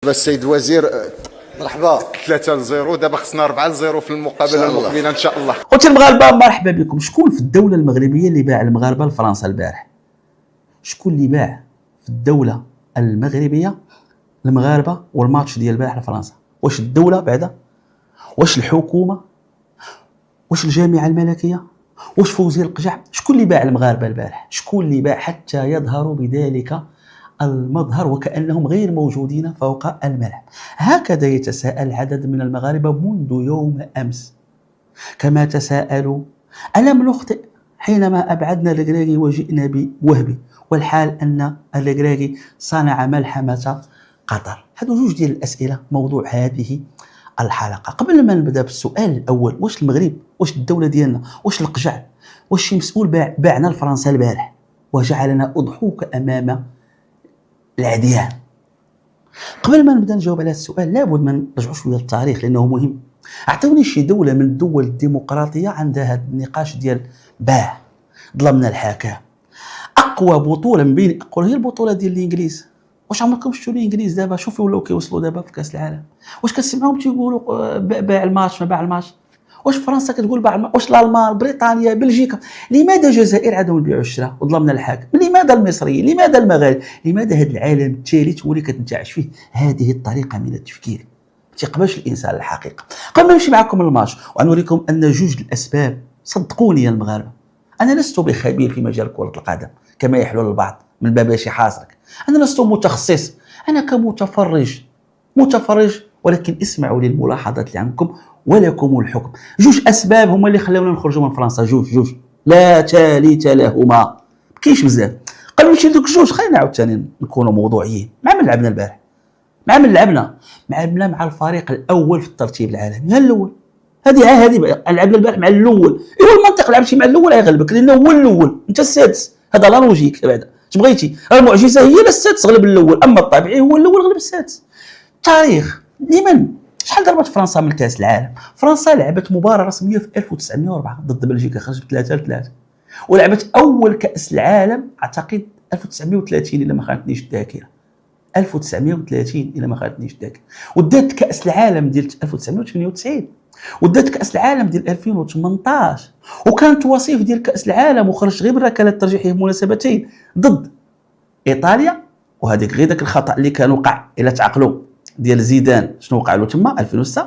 مرحبا السيد الوزير. مرحبا. 3-0 دابا خصنا 4-0 في المقابله المقبله ان شاء الله. قلت المغاربه مرحبا بكم. شكون في الدوله المغربيه اللي باع المغاربه لفرنسا البارح؟ شكون اللي باع في الدوله المغربيه المغاربه والماتش ديال البارح لفرنسا؟ واش الدوله بعدا؟ واش الحكومه؟ واش الجامعه الملكيه؟ واش فوزي القجع؟ شكون اللي باع المغاربه البارح؟ شكون اللي باع حتى يظهروا بذلك المظهر وكأنهم غير موجودين فوق الملعب؟ هكذا يتساءل عدد من المغاربة منذ يوم أمس، كما تساءلوا ألم نخطئ حينما أبعدنا الركراكي وجئنا بوهبي، والحال أن الركراكي صنع ملحمة قطر. هذو جوج ديال الأسئلة موضوع هذه الحلقة. قبل ما نبدأ بالسؤال الأول، واش المغرب، واش الدولة ديالنا، واش القجع، واش شي مسؤول باعنا لفرنسا البارح وجعلنا أضحوك أمام العديان؟ قبل ما نبدا نجاوب على السؤال لابد ما نرجعوا شويه للتاريخ لانه مهم. اعطوني شي دوله من الدول الديمقراطيه عندها هذا النقاش ديال باع ظلمنا الحكام. اقوى بطوله من بين اقوى هي البطوله ديال الانجليز. واش عمركم شفتوا الانجليز دابا؟ شوفوا ولاو كيوصلوا دابا في كاس العالم. واش كتسمعوهم تيقولوا باع الماتش ما باع الماتش؟ واش فرنسا كتقول باع الماتش؟ واش الالمان، بريطانيا، بلجيكا؟ لماذا الجزائر عندهم البيع والشراء وظلمنا الحاكم؟ لماذا المصريين؟ لماذا المغاربه؟ لماذا هذا العالم الثالث هو اللي كتنتعش فيه هذه الطريقه من التفكير؟ ما تيقبلش الانسان الحقيقه. قبل ما نمشي معكم الماتش ونوريكم ان جوج الاسباب، صدقوني يا المغاربه، انا لست بخبير في مجال كره القدم كما يحلو البعض من باب شي حاصرك. انا لست متخصص، انا كمتفرج ولكن اسمعوا للملاحظات اللي عندكم ولكم الحكم. جوج اسباب هما اللي خلاونا نخرجوا من فرنسا، جوج لا ثالث لهما، كاينش بزاف. قبل ما نمشي لدوك الجوج خلينا نعاود ثاني نكونوا موضوعيين. مع من لعبنا البارح؟ مع من لعبنا مع الفريق الاول في الترتيب العالمي. ها الاول، هذه لعبنا البارح مع الاول. ايوا المنطق لعبتي مع الاول غيغلبك لانه هو الاول، انت السادس. هذا لا لوجيك بعدا اش بغيتي. المعجزه هي السادس غلب الاول، اما الطبيعي هو الاول غلب السادس. تاريخ لمن؟ شحال ضربت فرنسا من كاس العالم؟ فرنسا لعبت مباراه رسميه في 1904 ضد بلجيكا، خرجت 3-3. ولعبت اول كاس العالم اعتقد 1930 الا ما خانتنيش الذاكره، 1930 الا ما خانتنيش الذاكره. ودات كاس العالم ديال 1998، ودات كاس العالم ديال 2018، وكانت وصيف ديال كاس العالم وخرجت غير بالركلات الترجيحيه في مناسبتين ضد ايطاليا. وهذيك غير داك الخطا اللي كان وقع الى تعقلوا ديال زيدان شنو وقع له تما 2006،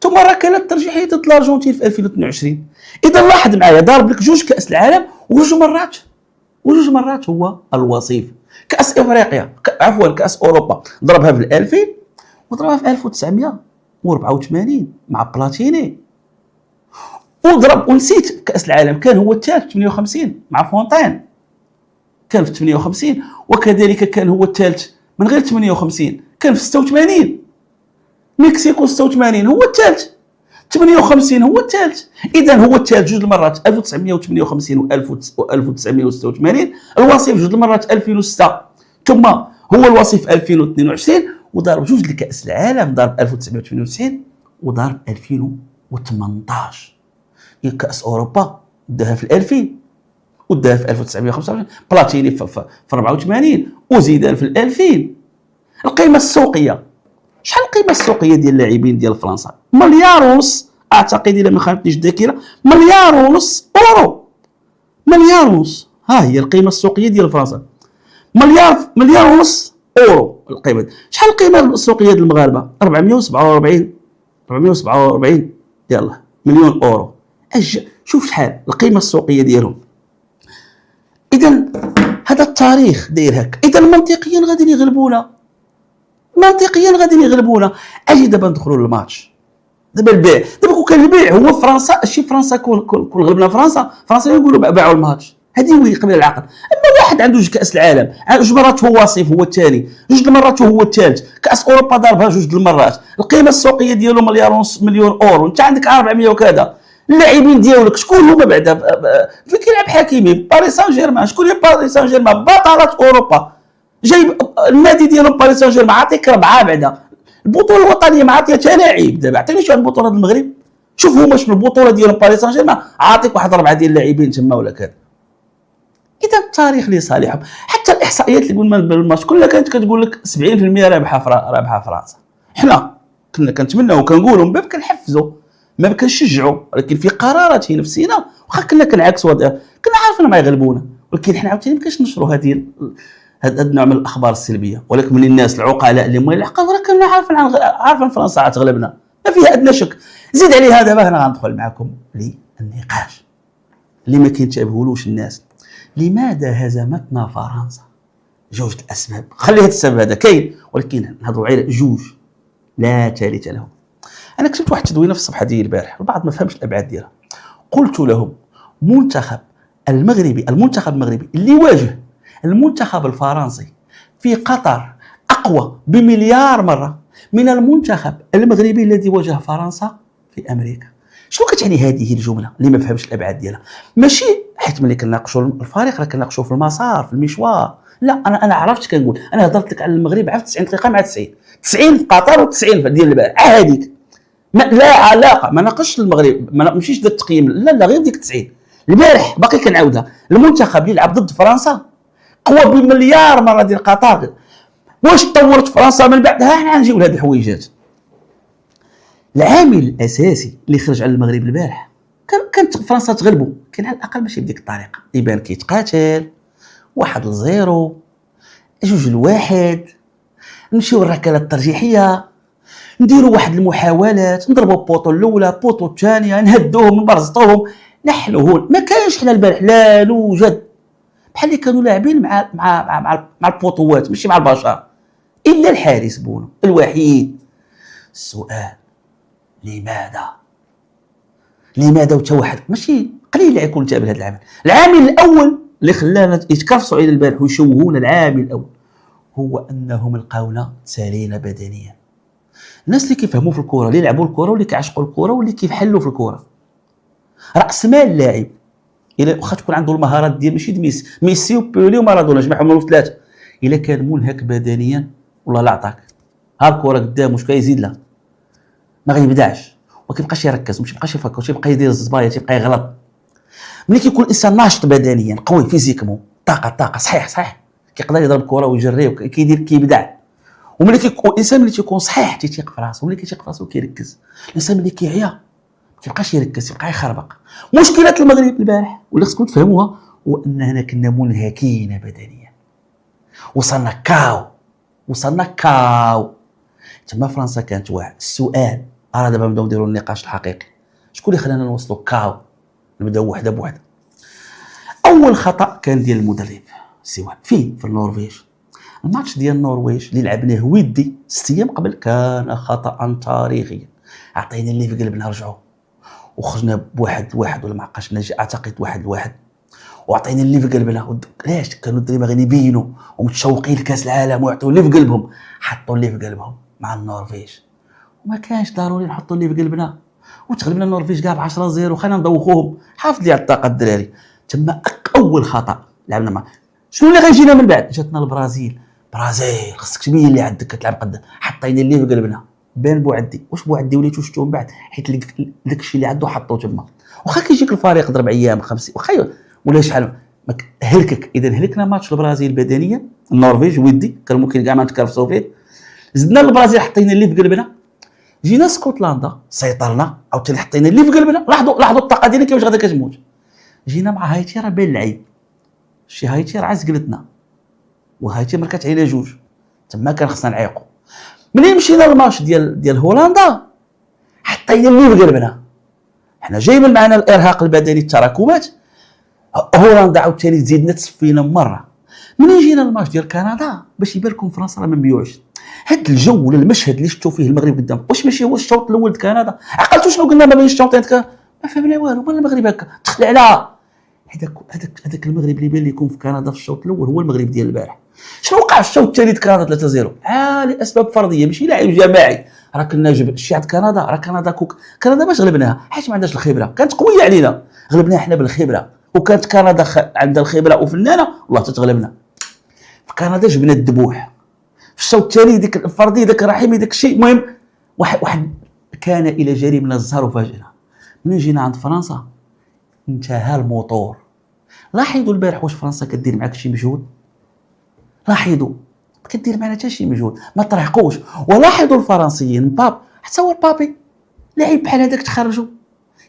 ثم الركلات الترجيحيه ضد الارجنتين في 2022. اذا لاحظ معايا ضارب لك جوج كاس العالم وجوج مرات هو الوصيف. كاس افريقيا عفوا كاس اوروبا ضربها في 2000 وضربها في 1984 مع بلاتيني، وضرب ونسيت كاس العالم كان هو الثالث 58 مع فونتين، كان في 58، وكذلك كان هو الثالث من غير 58 كان في 86. مكسيكو 86 هو الثالث، 58 هو الثالث. اذا هو الثالث جوج المرات 1958 و 1986، الوصيف جوج المرات 2006، ثم هو الوصيف 2022، وضرب جوج لكاس العالم، ضرب 1998 وضرب 2018. كاس اوروبا داها في 2000 وداها في 1925، بلاتيني في 84 وزيدان في 2000. القيمه السوقيه، شحال القيمه السوقيه ديال اللاعبين ديال فرنسا؟ مليار ونص اعتقد الا ما خانتنيش الذاكره، مليار ونص اورو، مليار ونص. ها هي القيمه السوقيه ديال فرنسا، مليار ونص اورو القيمه. شحال القيمه السوقيه ديال المغاربه؟ 447 يلا مليون اورو. شوف شحال القيمه السوقيه ديالهم. اذا هذا التاريخ داير هكا. اذا منطقيا غادي يغلبونا، اجي دابا ندخلوا للماتش. دابا البيع، دابا كون كان البيع هو فرنسا، شي فرنسا كون غلبنا فرنسا يقولوا باعوا الماتش. هذه هي قبل العقل. اما واحد عنده جوج كاس العالم، جوج مرات هو وصيف هو الثاني، جوج المرات هو الثالث، كاس اوروبا ضربها جوج المرات، القيمه السوقيه ديالو مليار ونص مليون اورو، انت عندك 400 وكذا. اللاعبين ديالك شكون هما بعدا؟ فين كيلعب حكيمي؟ باريس سان جيرمان. شكون هي باريس سان جيرمان؟ بطلات اوروبا. جايب النادي ديالو باريس سان جيرمان عطيك 4 بعدا. البطوله الوطنيه ما عطيها حتى لاعب. دابا عطيني شي واحد بطوله المغرب، شوف هما شنو البطوله ديال باريس سان جيرمان، عاطيك واحد 4 ديال اللاعبين تما ولا كذا. اذا التاريخ لصالحهم. حتى الاحصائيات اللي قلنا بالماتش كلها كانت كتقول لك 70% رابحه فرنسا. حنا كنا كنتمناو وكنقولوا من باب كنحفزوا ما كنشجعوا، ولكن في قرارات هي نفسنا واخا كنا كنعكسوا كنا عارفين ما يغلبونا، ولكن حنا عاوتاني ما كاينش نشروا هذا النوع من الاخبار السلبيه. ولكن من الناس العقلاء اللي ما يلحقوا راه كنا عارفين فرنسا غتغلبنا ما فيها ادنى شك. زيد عليها دابا هنا غندخل معكم للنقاش اللي ما كينتبهولوش الناس. لماذا هزمتنا فرنسا؟ جوج الاسباب، خلي هذا السبب هذا كاين، ولكن نهضروا على جوج لا ثالث لهم. انا كتبت واحد التدوينه في الصفحه ديالي البارح، البعض ما فهمش الابعاد ديالها. قلت لهم المنتخب المغربي اللي واجه المنتخب الفرنسي في قطر اقوى بمليار مره من المنتخب المغربي الذي واجه فرنسا في امريكا. شنو كتعني هذه الجمله اللي ما فهمش الابعاد ديالها؟ ماشي حيت ملي كناقشوا الفريق راه كناقشوا في المسار في المشوار، لا انا عرفت كنقول. انا هضرت لك على المغرب عرفت 90 دقيقه مع 90 في قطر و90 ديال البارح هذيك لا علاقه. ما ناقشش المغرب، ما مشيش ذا التقييم، لا غير ديك 90 البارح. باقي كنعاودها، المنتخب اللي لعب ضد فرنسا قوى بمليار مره ديال قطر. واش طورت فرنسا من بعدها؟ حنا نجيو لهاد الحويجات. العامل الاساسي اللي خرج على المغرب البارح كانت فرنسا تغلبوا، كان على الاقل ماشي بديك الطريقه يبان كيتقاتل 1-0 2-1، نمشيو الركلات الترجيحيه، نديروا واحد المحاولات، نضربوا بوطو الاولى بوطو الثانيه، نهدوهم نبرزطوهم نحلوهم. ما كانش حنا البارح لا يوجد بحال اللي كانوا لاعبين مع البوطوات ماشي مع البشر، الا الحارس بونو الوحيد. السؤال لماذا وتا واحد ماشي قليل اللي يكون تابع هذا العامل. العامل الاول اللي خلانا يتكرفصوا على البارح ويشوهونا، العامل الاول هو انهم لقاونا سالين بدنيا. الناس اللي كيفهموا في الكره، اللي يلعبوا الكره واللي كيعشقوا الكره واللي كيفحلوا في الكره، راس مال اللاعب الا واخا تكون عنده المهارات ديال ماشي ميسي وبيولي ومارادونا جمعهم في ثلاثه، الا كان منهك بدنيا والله لا عطاك ها الكره قدام واش كيزيد لها ما غيبدعش وما كيبقاش يركز وما كيبقاش يفكر وتيبقى يدير الزبايه تيبقى يغلط. ملي كيكون الانسان ناشط بدنيا قوي فيزيكمون طاقه صحيح كيقدر يضرب الكره ويجري وكيدير كيبدع. وملي كيكون الانسان ملي تيكون صحيح تيثيق في راسو، ملي كيثيق في راسو كيركز. الانسان ملي كيعيا ما كيبقاش يركز يبقى يخربق. مشكله المغرب البارح واللي خصكم تفهموها هو اننا كنا منهكين بدنيا، وصلنا كاو تما فرنسا كانت واحد. السؤال راه دابا نبداو نديروا النقاش الحقيقي، شكون اللي خلانا نوصلوا كاو؟ نبداو وحده بوحده. اول خطا كان ديال المدرب سيوان في النرويج. الماتش ديال النرويج اللي لعبناه ودي 6 ايام قبل كان خطا تاريخيا. عطينا اللي في قلبنا رجعوا وخرجنا بواحد ولا ما عقاش نجي اعتقد 1-1 وعطينا اللي في قلبنا. علاش كانوا الدراري غادي يبينوا ومتشوقين لكاس العالم ويعطوا اللي في قلبهم، حطوا اللي في قلبهم مع النرويج. وما كانش ضروري نحطوا اللي في قلبنا وتغلبنا النرويج كاع ب10-0 وخلينا ندوخوهم. حافظ لي على الطاقه الدراري. تما اول خطا لعبنا مع شنو اللي غيجينا من بعد؟ جاتنا البرازيل خصك تبين اللي عندك كتلعب قدام. حطينا اللي في قلبنا بين بوعدي. واش بوعدي وليتو شفتوه من بعد حيت داك الشيء اللي عنده حطوه تما. واخا كيجيك الفريق ضرب ايام 50 واخا ولا شحال هلكك. اذا هلكنا ماتش البرازيل بدنيا، النرويج ودي كان ممكن كاع ما نتكرفسوا فيه. زدنا البرازيل حطينا اللي في قلبنا. جينا اسكتلندا سيطرنا عاوتاني حطينا اللي في قلبنا. لاحظوا الطاقه ديالنا كيفاش غادا كتموت. جينا مع هايتي راه بين العيب شي هايتي راه عزقلتنا وهايتي مركات علينا جوج تما كان خصنا نعيقوا. ملي مشينا للماتش ديال هولندا حطينا اللي في قلبنا. حنا جايبين معنا الارهاق البدني التراكمات. هولندا عاوتاني تزيدنا تصفينا مره. ملي جينا الماتش ديال كندا باش يبان لكم فرنسا راه ما مبيوعش. هاد الجو ولا المشهد اللي شفتوا فيه المغرب قدام واش ماشي هو الشوط الاول د كندا؟ عقلتوا شنو قلنا ما بين الشوطين ما فهمنا والو. مال المغرب هكا تخلع على هذاك المغرب اللي بان لكم في كندا في الشوط الاول هو المغرب ديال البارح. شنو وقع في الشوط الثاني د كندا 3-0 لاسباب فرديه ماشي لاعب جماعي. راه كنا الشيء عند كندا راه كندا باش غلبناها حيت ما عندهاش الخبره، كانت قويه علينا غلبناها حنا بالخبره. وكانت كندا عندها الخبره وفنانه والله تتغلبنا. في كندا جبنا الذبوح في الشوط الثاني ديك الفرديه داك الرحيمي داك الشيء. المهم واحد كان الى جري من الزهر وفاجئنا. ملي جينا عند فرنسا انتهى الموتور لاحظوا البارح واش فرنسا كدير معاك شي مجهود؟ لاحظوا ما كدير معنا حتى شي مجهود، ما ترهقوش. ولاحظوا الفرنسيين باب حتى هو البابي لعيب بحال هذاك تخرجوا،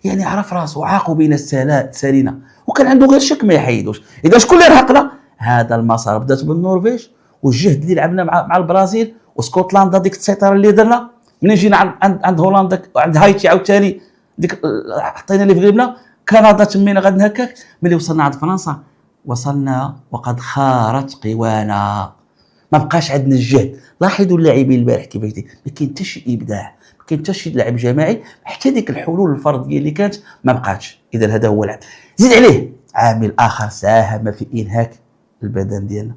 يعني عرف راسو عاقوا بين السالينه وكان عنده غير شك ما يحيدوش. اذا شكون اللي رهقنا؟ هذا المسار بدات بالنرويج والجهد اللي لعبنا مع البرازيل واسكتلندا، ديك السيطره اللي درنا منين جينا عند هولندا وعند هايتي عاوتاني ديك حطينا اللي في غيبنا، كندا تمينا غادي هكاك. ملي وصلنا عند فرنسا وصلنا وقد خارت قوانا، ما بقاش عندنا الجهد. لاحظوا اللاعبين البارح كيفاش ما كاين حتى شي ابداع، ما كاين حتى شي لعب جماعي، حتى ديك الحلول الفرديه اللي كانت ما بقاتش. اذا هذا هو العب. زيد عليه عامل اخر ساهم في انهاك البدن ديالنا،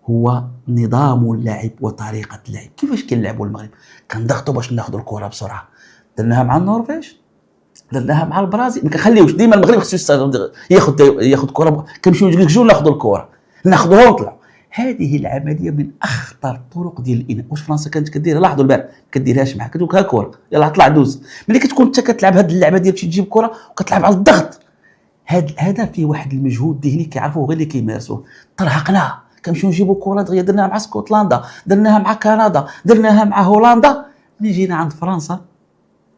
هو نظام اللعب وطريقه اللعب. كيفاش كنلعبوا المغرب؟ كنضغطوا باش ناخذوا الكره بسرعه، درناها مع النرويج، درناها مع البرازيل. ما كنخليوش ديما المغرب خصو ياخذ كره، كنمشيو نجلجوا ناخذوا الكره ناخذوها ونطلعوا. هذه العمليه من اخطر الطرق ديال الانهاء. واش فرنسا كانت كديرها؟ لاحظوا البارح ما كديرهاش معاك، كتقول لك ها كره يلا طلع دوز. ملي كتكون انت كتلعب هذه اللعبه ديال تمشي تجيب كره وكتلعب على الضغط، هذا فيه واحد المجهود ذهني كيعرفوه غير اللي كيمارسوه. ترهقنا، كنمشيو نجيبوا كره دغيا، درناها مع اسكتلندا، درناها مع كندا، درناها مع هولندا. ملي جينا عند فرنسا،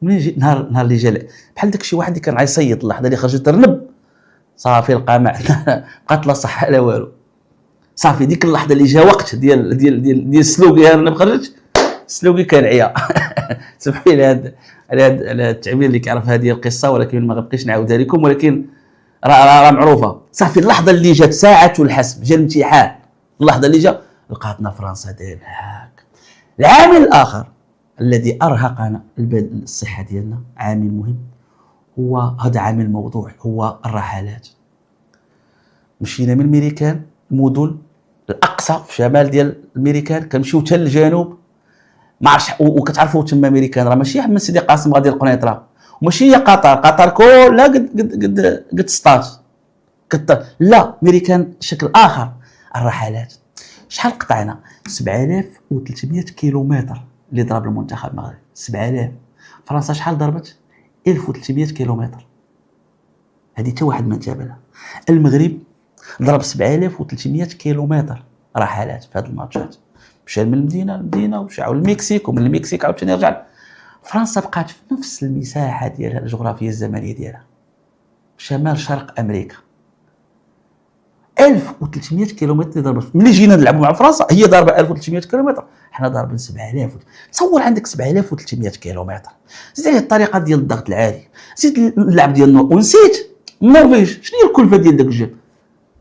ملي جي نهار اللي جا بحال داك شي واحد اللي كان غيصيد اللحظه اللي خرجت ترنب، صافي القمع بقات لا صحه لا والو. صافي ديك اللحظه اللي جا وقت ديال السلوكي هرنب خرجت، السلوكي كان عيا. سمحوا لي على التعبير اللي كيعرف هذه القصه، ولكن ما غنبقيش نعاودها لكم، ولكن راه معروفه. صافي اللحظه اللي جات ساعه الحسم، جا الامتحان، اللحظه اللي جا لقاتنا فرنسا داير هاك. العامل الاخر الذي ارهقنا الصحه ديالنا، عامل مهم، هو هذا عامل موضوعي، هو الرحلات. مشينا من الميريكان، المدن الاقصى في شمال ديال الميريكان، كنمشيو حتى للجنوب، ما عرفتش. وكتعرفوا تما امريكان راه ماشي من سيدي قاسم غادي القنيطره، وماشي هي قطر كلها قد سطات لا، امريكان شكل اخر. الرحلات شحال قطعنا؟ 7300 كيلومتر اللي ضرب المنتخب المغربي. 7000. فرنسا شحال ضربت؟ 1300 كيلومتر. هذه حتى واحد ما انتبه. المغرب ضرب 7300 كيلومتر رحلات في هذه الماتشات، مشى من المدينه لمدينه ومشى على المكسيك، ومن المكسيك عاوتاني رجع. فرنسا بقات في نفس المساحه ديالها الجغرافيه الزمنيه ديالها، شمال شرق امريكا. 1300 كيلومتر اللي ضربت. ملي جينا نلعبوا مع فرنسا هي ضاربه 1300 كيلومتر، حنا ضاربين 7000. تصور عندك 7300 كيلومتر، زيد عليه الطريقه ديال الضغط العالي، زيد اللعب ديال ونسيت النرويج. شنو هي الكلفه ديال داك الجهد؟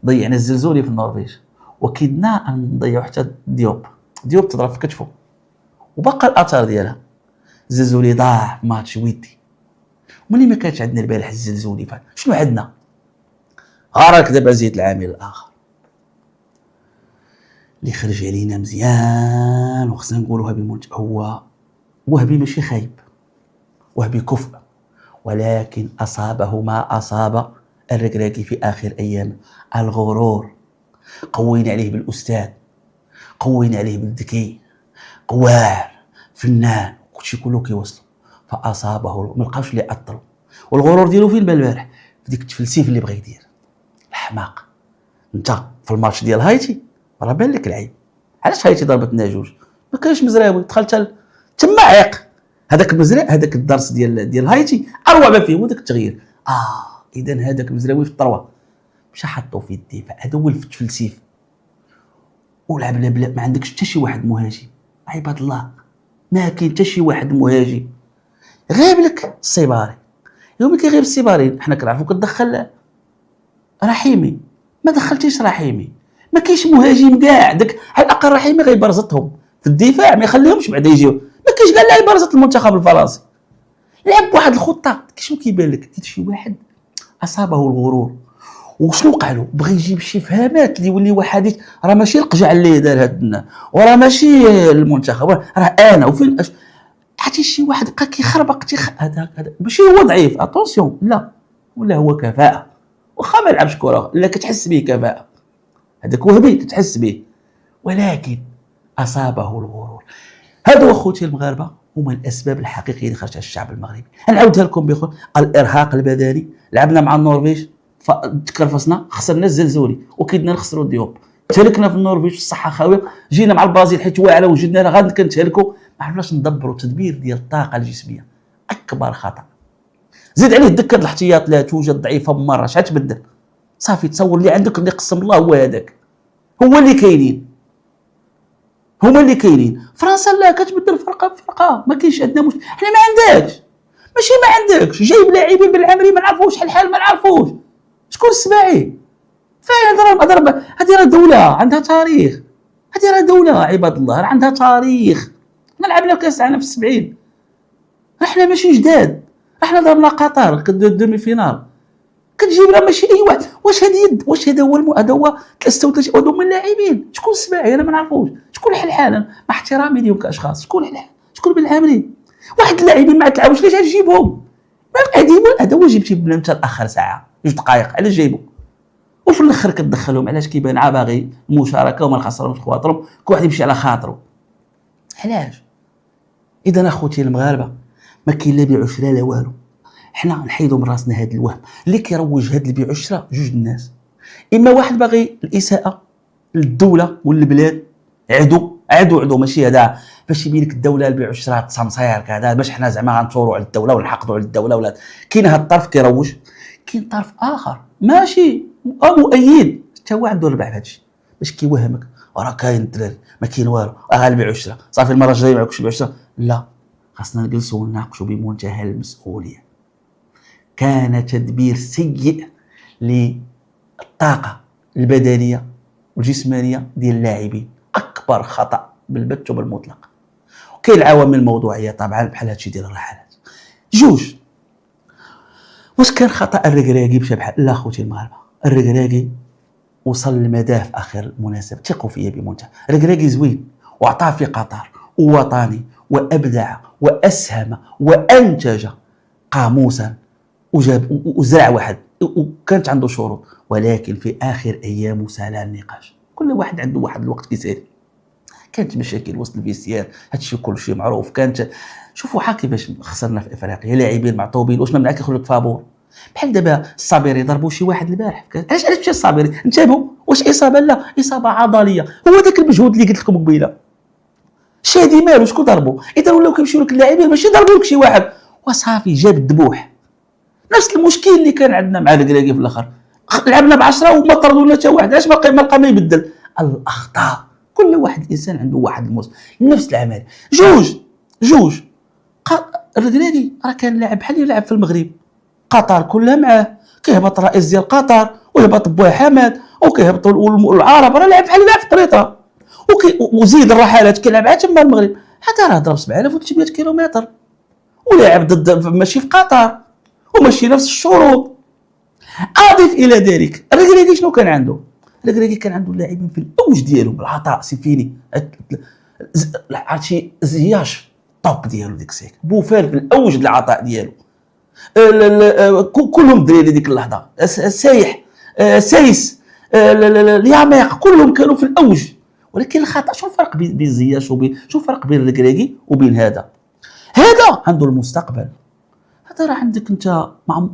ضيعنا الزلزولي في النرويج، وكدنا ان نضيعوا حتى ديوب تضرب في كتفه وبقى الاثر ديالها. الزلزولي ضاع ماتش ودي. ملي ما كانش عندنا البارح الزلزولي، شنو عندنا؟ راك دابا زيد العامل الاخر اللي خرج علينا مزيان، وخصنا نقولوها بالمنتهى، هو وهبي ماشي خايب، وهبي كفء، ولكن اصابه ما اصاب الركراكي في اخر ايام، الغرور. قوينا عليه بالاستاذ، قوينا عليه بالذكي، قوار فنان، كلشي كله كيوصلوا، فاصابه ما لقاوش اللي عطلوا. والغرور ديالو فين بان البارح؟ في ديك التفلسيف اللي بغى يدير. الحماق. انت في الماتش ديال هايتي راه بان لك العيب. علاش هايتي ضربتنا جوج؟ ما كانش مزراوي، دخلت تما عيق. هذاك هذاك الدرس ديال هايتي اروع ما فيه هو داك التغيير. اذا هذاك مزراوي في الطروه مشى حطو في الدفاع، هذا هو التفلسيف. ولعب بلا ما عندكش حتى شي واحد مهاجم. عباد الله ما كاين حتى شي واحد مهاجم، غيب لك السيباري. يوم كيغيب السيباري حنا كنعرفوا كتدخل رحيمي، ما دخلتيش رحيمي، ما كاينش مهاجم كاع. داك على الاقل رحيمي غيبرزطهم في الدفاع، ما يخليهمش بعدا يجيو. ما كاينش كاع لاعب برزط المنتخب الفرنسي، لعب واحد الخطه. شنو كيبان لك؟ كاين شي واحد اصابه الغرور. وشنو وقع له؟ بغى يجيب شي فهمات اللي يولي حديث. راه ماشي القجع اللي دار هاد، وراه ماشي المنتخب، راه انا وفين عرفتي شي واحد بقى كيخربق هذا ماشي هو ضعيف، اتونسيون، لا، ولا هو كفاءه. واخا ما لعبش كره، لا كتحس به كفاءه، هذاك وهبي كتحس به، ولكن اصابه الغرور. هادو اخوتي المغاربه هما الاسباب الحقيقيه اللي خرجت على الشعب المغربي. نعاودها لكم بخير. الارهاق البدني، لعبنا مع النرويج فتكرفصنا، خسرنا الزلزولي وكيدنا نخسروا الديوب، تهلكنا في النرويج في الصحه خاويه، جينا مع البرازيل حيت واعره وجدنا غادي كنتهلكوا. ما عرفناش ندبروا تدبير ديال الطاقه الجسميه، اكبر خطا. زيد عليه دكه الاحتياط لا توجد ضعيفه بمره، شحال تبدل صافي. تصور اللي عندك اللي قسم الله هو هذاك، هو اللي كاينين، هما اللي كاينين. فرنسا لا كتبدل فرقه بفرقه، ما كاينش عندنا مشكل. حنا ما عندكش، ماشي ما عندكش، جايب لاعبين بالعمري ما نعرفوش شحال الحال، ما نعرفوش شكون السباعي. فعلا ضرب هذه راه دوله عندها تاريخ، هذه راه دوله عباد الله راه عندها تاريخ. نلعب لك كاس العالم في 70، احنا ماشي جداد، احنا ضربنا قطر دومي فينال، كتجيب راه ماشي اي واحد. واش هذا هو هذا هو 33 هذوما اللاعبين. شكون السباعي انا ما نعرفوش، شكون حلحالا مع احترامي ليهم كاشخاص، شكون حلحال، شكون بالعامري. واحد اللاعبين ما تلعبوش، ليش غتجيبهم؟ ما قاعدين هذا هو جبتي بنا انت الاخر ساعه 2 دقائق، علاش جايبو؟ وفي الاخر كتدخلهم علاش؟ كيبان عا باغي مشاركه وما نخسرهمش خواطرهم، كل واحد يمشي على خاطره. علاش؟ اذا اخوتي المغاربه ما كاين لا بيع وشراء لا والو. حنا نحيدوا من راسنا هذا الوهم اللي كيروج هذا البيع والشراء. جوج الناس، اما واحد باغي الاساءه للدوله والبلاد، عدو ماشي هذا باش يبين لك الدوله البيع والشراء تصمصير كذا باش حنا زعما غنثوروا على الدوله ونحقدوا على الدوله. ولا كاين هذا الطرف كيروج، كاين طرف اخر ماشي مؤيد حتى هو عنده ربع في هذا الشيء، باش كيوهمك راه كاين الدراري ما كاين والو، البيع والشراء صافي المره الجايه ما يكونش البيع والشراء. لا، خاصنا نجلسوا ونناقشوا بمنتهى المسؤوليه. كان تدبير سيء للطاقه البدنيه والجسمانيه ديال اللاعبين، اكبر خطا بالبت وبالمطلق. وكاين العوامل الموضوعيه طبعا بحال هادشي ديال الرحلات. جوج، واش كان خطا الركراكي مشى بحال؟ لا خوتي المغاربه، الركراكي وصل للمداه في اخر المناسبه، ثقوا فيا بمنتهى. الركراكي زوين وعطاه في قطر ووطني وابدع واسهم وانتج قاموسا وجاب وزرع واحد وكانت عنده شروط، ولكن في اخر ايامه سال النقاش. كل واحد عنده واحد الوقت كيسالي، كانت مشاكل وسط الفيستيان، هادشي كل شيء معروف. كانت شوفوا حا كيفاش خسرنا في افريقيا، لاعبين معطوبين واش ما منعك يخرج لك فابور. بحال دابا الصابري ضربوا شي واحد البارح، علاش مشى الصابري؟ انتبهوا، واش اصابه؟ لا، اصابه عضليه. هو داك المجهود اللي قلت لكم قبيله، شادي مالو شكون ضربوا؟ اذا ولاو كيمشيو لك اللاعبين ماشي ضربوا لك شي واحد وصافي جاب الذبوح. نفس المشكل اللي كان عندنا مع الكراكي في الاخر، لعبنا ب10 وما طردونا حتى واحد. علاش ما لقى ما يبدل؟ الاخطاء، كل واحد الانسان عنده واحد نفس العمل. جوج الكراكي راه كان لاعب بحال اللي لعب في المغرب، قطر كلها معاه، كيهبط رئيس ديال قطر ويهبط بوه حماد وكيهبطوا العرب، راه لعب بحال لاعب في الطريطه وزيد الرحلات كيلعب عاد تما المغرب. هذا راه ضرب 7300 كيلومتر ولاعب ضد ماشي في قطر وماشي نفس الشروط. اضيف الى ذلك الركراكي شنو كان عنده؟ الركراكي كان عنده لاعبين في الاوج ديالهم، العطاء سيفيني عرفتي، زياش طوب ديالو ديك الساعه، بوفال في الاوج ديال العطاء ديالو، كلهم دراري ديك اللحظه، سايح، سايس، الياميق، كلهم كانوا في الاوج. ولكن الخطا شو الفرق بين زياش شو الفرق بين الركراكي وبين هذا عنده المستقبل. هذا راه عندك انت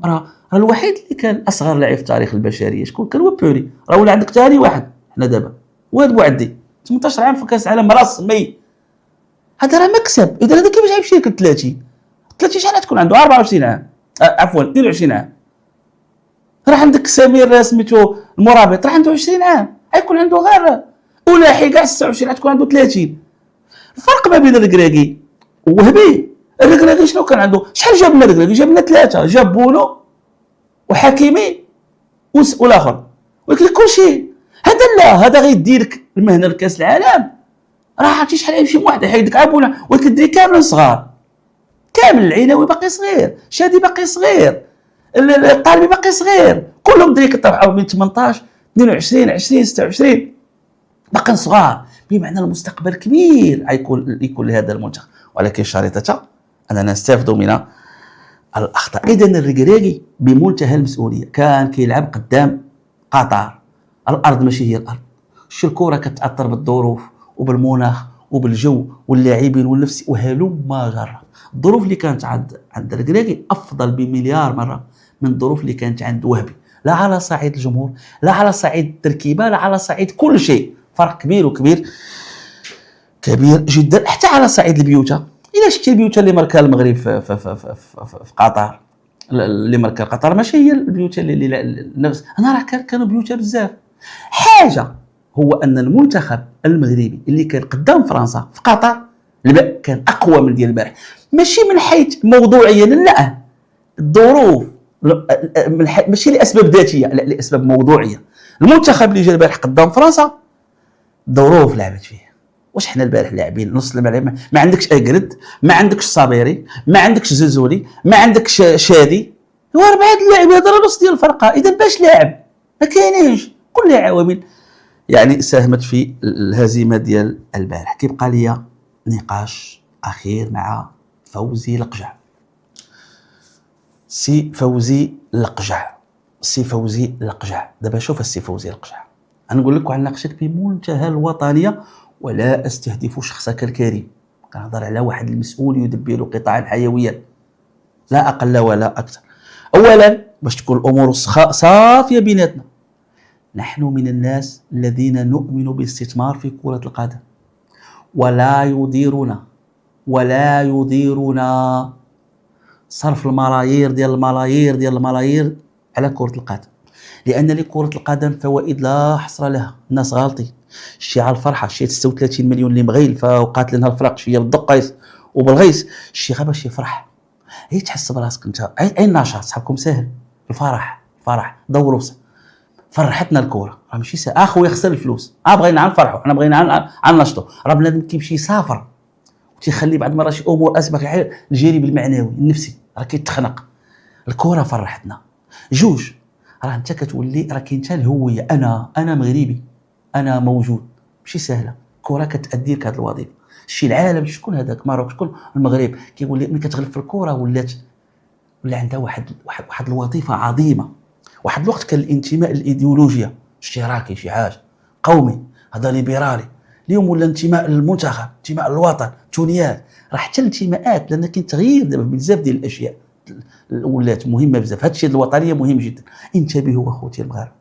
راه الوحيد اللي كان اصغر لاعب في تاريخ البشريه. شكون كان؟ هو بيري. راه ولا عندك ثاني واحد حنا دابا وهذا بوعدي 18 عام في كاس العالم رسمي. هذا راه مكسب. اذا هذا كيفاش غيمشي لك 30 شحال تكون عنده؟ 24 عام، عفوا 22 عام. راه عندك سمير سميتو المرابط راه عنده 20 عام، غيكون عنده غير ولاحي كاع 26 غتكون عنده 30. الفرق ما بين الركراكي ووهبي، الركراكي شنو كان عنده؟ شحال جاب لنا الركراكي؟ جاب لنا 3، جاب بونو وحكيمي والاخر، ولكن كلشي هذا لا، هذا غيدي لك المهنه لكاس العالم. راه عرفتي شحال غيمشي واحد يحيدك عبونا، ولكن الدري كامل صغار، كامل. العناوي باقي صغير، شادي باقي صغير، الطالبي باقي صغير، كلهم دري كطلعوا من 18 22 20 26 باقي صغار، بمعنى المستقبل كبير يكون لهذا المنتخب. ولكن شريطته اننا نستافدوا من الاخطاء. اذا الركراكي بمنتهى المسؤوليه كان كيلعب قدام قطر، الارض ماشي هي الارض، الكره كتاثر بالظروف وبالمناخ وبالجو واللاعبين والنفسي وهلم جرى. الظروف اللي كانت عند الركراكي افضل بمليار مره من الظروف اللي كانت عند وهبي. لا على صعيد الجمهور، لا على صعيد التركيبه، لا على صعيد كل شيء. فرق كبير كبير جدا. حتى على صعيد البيوتة، الا شفتي البيوتة اللي ماركها المغرب في قطر، اللي ماركها قطر ماشي هي البيوتة اللي نفس. انا راه كانوا بيوتة بزاف. حاجه هو ان المنتخب المغربي اللي كان قدام فرنسا في قطر كان اقوى من ديال البارح، ماشي من حيث موضوعيا، لا، الظروف ماشي لاسباب ذاتيه، لا، لاسباب موضوعيه. المنتخب اللي جا البارح قدام فرنسا ظروف لعبت فيه. واش حنا البارح لاعبين نص الملعب، ما عندكش اكرد، ما عندكش صابيري، ما عندكش زلزولي، ما عندكش شادي، هو 4 اللاعب هذا نص ديال الفرقه. اذا باش لاعب ما كاينينش، كلها عوامل يعني ساهمت في الهزيمه ديال البارح. كيبقى ليا نقاش اخير مع فوزي القجع. سي فوزي القجع، دابا شوف السي فوزي القجع، غنقول لك وغنناقشك بمنتهى الوطنيه ولا استهدف شخصك الكريم. كنهضر على واحد المسؤول يدبر قطاعا حيويا، لا اقل ولا اكثر. اولا باش تكون الامور صافيه بيناتنا، نحن من الناس الذين نؤمن بالاستثمار في كرة القدم، ولا يديرنا صرف الملايير ديال الملايير على كرة القدم، لأن لكرة القدم فوائد لا حصر لها. الناس غالطين، شي على الفرحة، شي 36 مليون اللي مغيلفة وقاتلينها الفرق، شي بالدقيس وبالغيس، شي غير باش يفرح. هي تحس براسك انت، اي النشاط صاحبكم ساهل، الفرح دوروا فرحتنا الكره، راه ماشي ساهل. اخويا خسر الفلوس، بغينا نفرحوا، حنا بغينا ننشطوا، راه بنادم كيمشي يسافر وتيخلي بعض المرات شي امور اسبق الجانب المعنوي النفسي راه كيتخنق. الكره فرحتنا. جوج، راه انت كتولي راه كاين حتى الهويه، انا مغربي، انا موجود، ماشي سهله. الكره كتادي لك هذه الوظيفه. شي العالم، شكون هذاك ماروك، شكون المغرب، كيقول لي ملي كتغلب في الكره ولا عندها واحد الوظيفه عظيمه. واحد الوقت كان الانتماء الايديولوجيا اشتراكي، شي حاجه قومي، هذا ليبرالي. اليوم ولا انتماء للمنتخب، انتماء للوطن، تونيات. راه حتى الانتماءات، لان كاين تغيير دابا بزاف ديال الاشياء ولات مهمه بزاف. هذا الشيء الوطنيه مهم جدا. انتبهوا اخوتي المغاربه،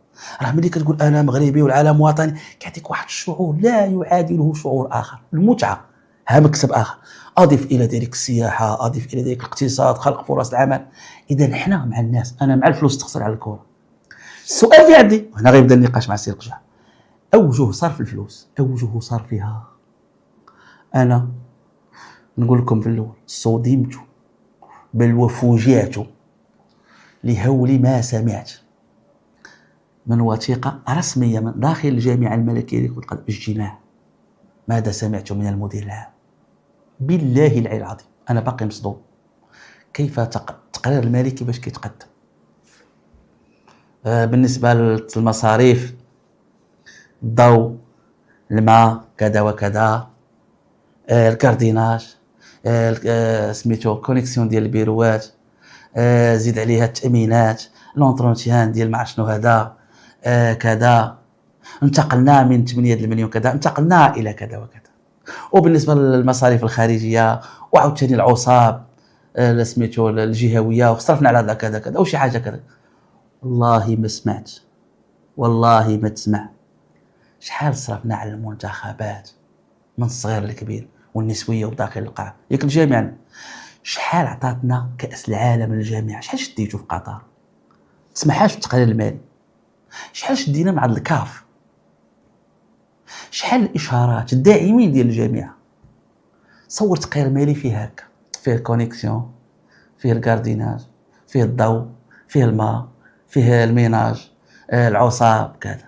راه ملي كتقول انا مغربي والعالم وطني كيعطيك واحد الشعور لا يعادله شعور اخر، المتعه، ها مكسب اخر. اضف الى ذلك السياحه، اضف الى ذلك الاقتصاد، خلق فرص العمل. اذا حنا مع الناس، انا مع الفلوس تخسر على الكره. السؤال في عندي هنا غيبدا النقاش مع السي القجع، اوجه صرف الفلوس، اوجه صرفها. انا نقول لكم في الاول، صدمت بل وفوجئت لهول ما سمعت من وثيقه رسميه من داخل الجامعه الملكيه لكرة القدم اجتماع. ماذا سمعت من المدير العام؟ بالله العلي العظيم انا باقي مصدوم. كيف التقرير المالي كيفاش كيتقدم بالنسبه للمصاريف، الضوء، الماء، كذا وكذا، الكارديناج، سميتو كونيكسيون ديال البيروات، زيد عليها التامينات، لونترونتيان ديال ما شنو هذا، كذا، انتقلنا من 8 المليون كذا، انتقلنا الى كذا وكذا. وبالنسبه للمصاريف الخارجيه وعاوتاني العصاب سميتو الجهويه، وصرفنا على هذا كذا كذا وشي حاجه كذا. والله ما سمعت، والله ما تسمع شحال صرفنا على المنتخبات من الصغير للكبير والنسويه وداخل القاعه. ياك الجامعه شحال عطاتنا كاس العالم للجامعه، شحال شديتو في قطر، سمحاش في التقرير المالي، شحال شدينا مع الكاف، شحال الاشارات الداعمين ديال الجامعه. صور تقرير مالي فيه هكا، فيه الكونيكسيون، فيه الكارديناج، فيه الضوء، فيه الماء، فيه الميناج، العصاب كذا.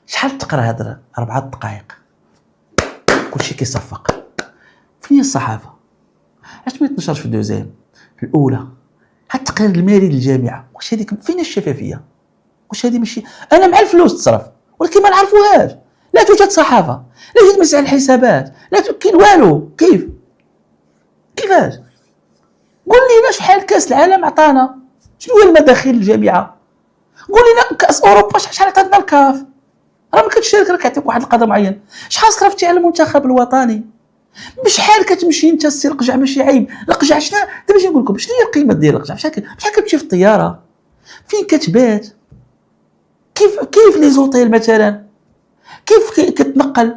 شحال تقرا هذا 4 دقائق كلشي كيصفق. فين الصحافه؟ علاش ما يتنشرش في الدوزيام، في الاولى؟ هاد التقرير المالي للجامعه واش هذيك فين الشفافيه؟ واش هذه ماشي انا مع الفلوس تصرف ولكن ما نعرفوهاش، لا توجد صحافه، لا توجد مسائل الحسابات، لا كاين والو. كيفاش؟ قول لينا شحال كاس العالم عطانا، شنو هي المداخيل الجامعه؟ قول لنا كاس اوروبا شحال عطاتنا الكاف، راه ما كتشارك، راه كيعطيك واحد القدر معين. شحال صرفتي على المنتخب الوطني؟ بشحال كتمشي انت السي القجع؟ ماشي عيب القجع. شنو دابا نجي نقول لكم شنو هي القيمه ديال القجع؟ بشحال كتمشي في الطياره، فين كتبات، كيف لي زوطيل مثلا، كيف كتنقل،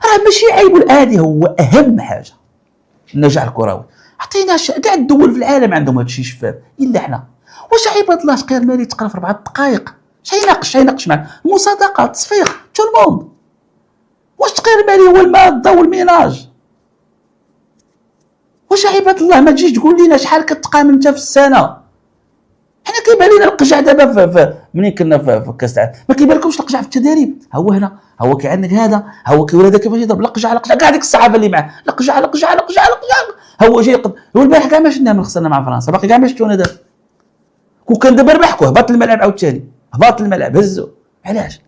راه ماشي عيب. هذه هو اهم حاجه النجاح الكروي. عطينا كاع الدول في العالم عندهم هذا الشيء شفاف الا حنا. واش عيب الله تقير مالي تقرا في 4 دقائق؟ شيناقش معاه المصادقه، التصفيق، تو الموند. واش تقير مالي هو الماده والميناج؟ واش عيب الله ما تجيش تقول لنا شحال كتقام انت في السنه؟ حنا كيبان لنا القجع دابا في منين كنا في كاس العالم، ما كيبان لكمش القجع في التدريب. هو هنا هو كي عندك هذا، هو كيولي هذا كيفاش يضرب القجع كاع ديك الصحافه اللي معاه القجع. هو جاي هو البارح كاع ما شفناه من خسرنا مع فرنسا، باقي كاع ما شفتونا دابا. وكان دابا ربحكو، هبط الملعب عاوتاني، هبط الملعب هزو. علاش؟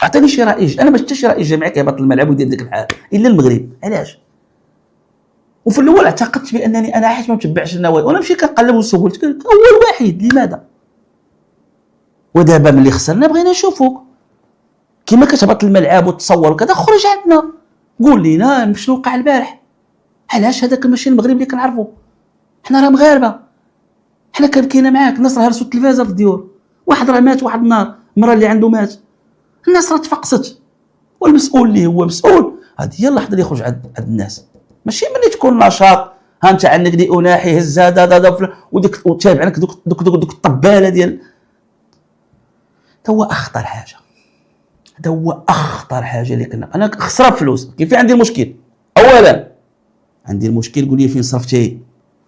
عطيني شي رئيس. انا ما شفتش رئيس جامعي كيهبط الملعب ويدير ديك الحال الا المغرب. علاش؟ وفي الاول اعتقدت بانني انا حيت ما متبعش النوادي، وانا مشي كنقلب وسولت اول واحد لماذا. ودابا ملي خسرنا بغينا نشوفوك كيما كتهبط الملعب وتصور وكذا. خرج عندنا قول لينا شنو وقع البارح. علاش هذاك ماشي المغرب اللي كنعرفو؟ حنا راه مغاربه، حنا كاينه معاك. الناس راه هرسوا التلفازه في الديور، واحد راه مات واحد النهار، المراه اللي عنده مات، الناس راه تفقست. والمسؤول اللي هو مسؤول هذه هي اللحظه اللي يخرج عند الناس، ماشي ملي تكون نشاط. ها انت عندك دي اناحي هز هذا وديك وتابع عنك دوك الطباله ديال. هذا هو اخطر حاجه، هذا هو اخطر حاجه اللي كنا. انا خسرت فلوس، كيف عندي المشكل؟ اولا عندي المشكل قول لي فين صرفتي،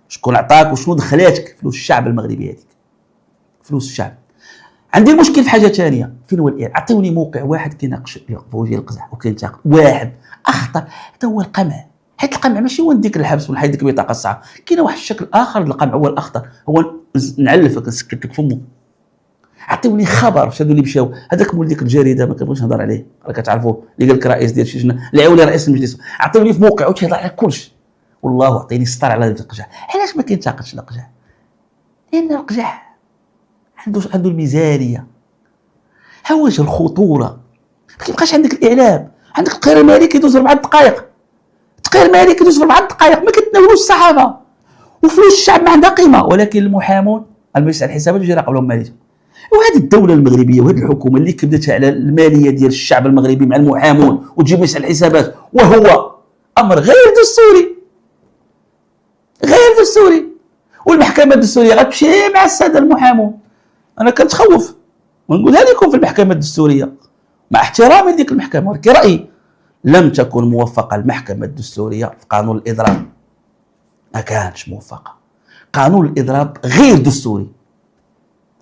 شكون عطاك وشنو دخلاتك؟ فلوس الشعب المغربي هذيك، فلوس الشعب. عندي المشكل في حاجه ثانيه، فين هو الاعلام؟ عطيوني موقع واحد كيناقش يوقفوا ديال القزح وكينتقد واحد. اخطر هذا هو القمع، حيت القمع ماشي هو نديك الحبس ونحيد ديك البطاقه الصعبه. كاين واحد الشكل اخر للقمع هو الاخطر، هو نعلفك نسكت لك فمك. عطيوني خبر شادو اللي مشاو هذاك مول ديك الجريده ما كنبغيش نهضر عليه، راه كتعرفوه اللي قال لك رئيس ديال شي لجنه اللي عاول رئيس المجلس. عطيوني في موقع وتيهضر على كلشي. والله عطيني ستار على ديك القجع. علاش ما كينتقدش القجع؟ لان القجع عنده الميزانيه، ها وجه الخطوره. ما كيبقاش عندك الاعلام، عندك التقرير المالي كيدوز 4 دقائق، التقرير المالي كيدوز في 4 دقائق، ما كتناولوش الصحافه. وفلوس الشعب ما عندها قيمه، ولكن المحامون المجلس على الحسابات يجي يراقب لهم ماليتهم. وهذه الدوله المغربيه وهذه الحكومه اللي كبدت على الماليه ديال الشعب المغربي مع المحامون وتجيب مجلس على الحسابات، وهو امر غير دستوري، غير دستوري. والمحكمه الدستوريه غتمشي مع الساده المحامون. انا كنتخوف ونقولها لكم في المحكمه الدستوريه مع احترامي لديك المحكمه، ولكن رايي لم تكن موفقه المحكمه الدستوريه في قانون الاضراب، ما كانش موفقه. قانون الاضراب غير دستوري،